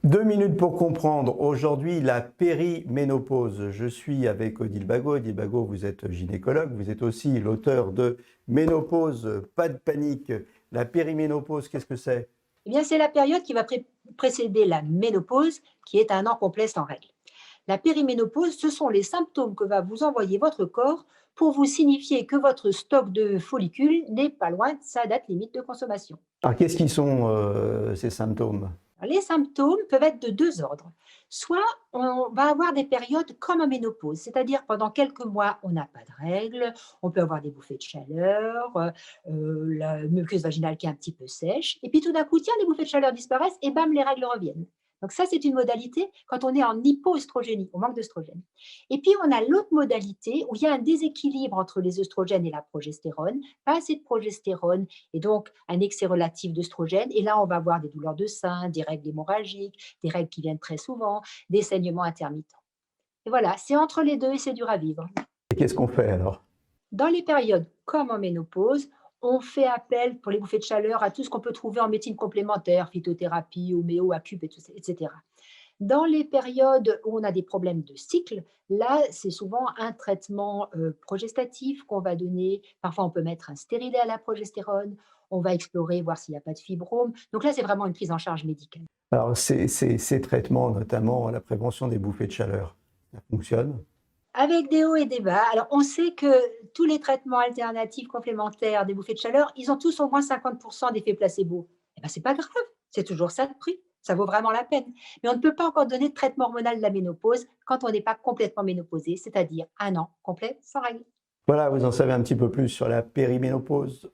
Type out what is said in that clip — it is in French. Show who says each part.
Speaker 1: 2 minutes pour comprendre. Aujourd'hui, la périménopause. Je suis avec Odile Bagot. Odile Bagot, vous êtes gynécologue. Vous êtes aussi l'auteur de Ménopause, pas de panique. La périménopause, qu'est-ce que c'est?
Speaker 2: Eh bien, c'est la période qui va précéder la ménopause, qui est un an complet sans règles. La périménopause, ce sont les symptômes que va vous envoyer votre corps pour vous signifier que votre stock de follicules n'est pas loin de sa date limite de consommation.
Speaker 1: Alors, qu'est-ce qui sont ces symptômes?
Speaker 2: Les symptômes peuvent être de deux ordres. Soit on va avoir des périodes comme en ménopause, c'est-à-dire pendant quelques mois, on n'a pas de règles, on peut avoir des bouffées de chaleur, la muqueuse vaginale qui est un petit peu sèche, et puis tout d'un coup, tiens, les bouffées de chaleur disparaissent et bam, les règles reviennent. Donc ça, c'est une modalité quand on est en hypoœstrogénie, on manque d'œstrogène. Et puis, on a l'autre modalité où il y a un déséquilibre entre les œstrogènes et la progestérone, pas assez de progestérone et donc un excès relatif d'œstrogène. Et là, on va avoir des douleurs de sein, des règles hémorragiques, des règles qui viennent très souvent, des saignements intermittents. Et voilà, c'est entre les deux et c'est dur à vivre.
Speaker 1: Et qu'est-ce qu'on fait alors?
Speaker 2: Dans les périodes comme en ménopause, on fait appel pour les bouffées de chaleur à tout ce qu'on peut trouver en médecine complémentaire, phytothérapie, homéo, acup, etc. Dans les périodes où on a des problèmes de cycle, là, c'est souvent un traitement progestatif qu'on va donner. Parfois, on peut mettre un stérilet à la progestérone. On va explorer, voir s'il n'y a pas de fibrome. Donc là, c'est vraiment une prise en charge médicale.
Speaker 1: Alors, ces traitements, notamment la prévention des bouffées de chaleur, ça fonctionne?
Speaker 2: Avec des hauts et des bas. Alors, on sait que tous les traitements alternatifs complémentaires des bouffées de chaleur, ils ont tous au moins 50% d'effet placebo. Eh bien, c'est pas grave, c'est toujours ça de prix. Ça vaut vraiment la peine. Mais on ne peut pas encore donner de traitement hormonal de la ménopause quand on n'est pas complètement ménopausé, c'est-à-dire un an complet sans règles.
Speaker 1: Voilà, vous en savez un petit peu plus sur la périménopause.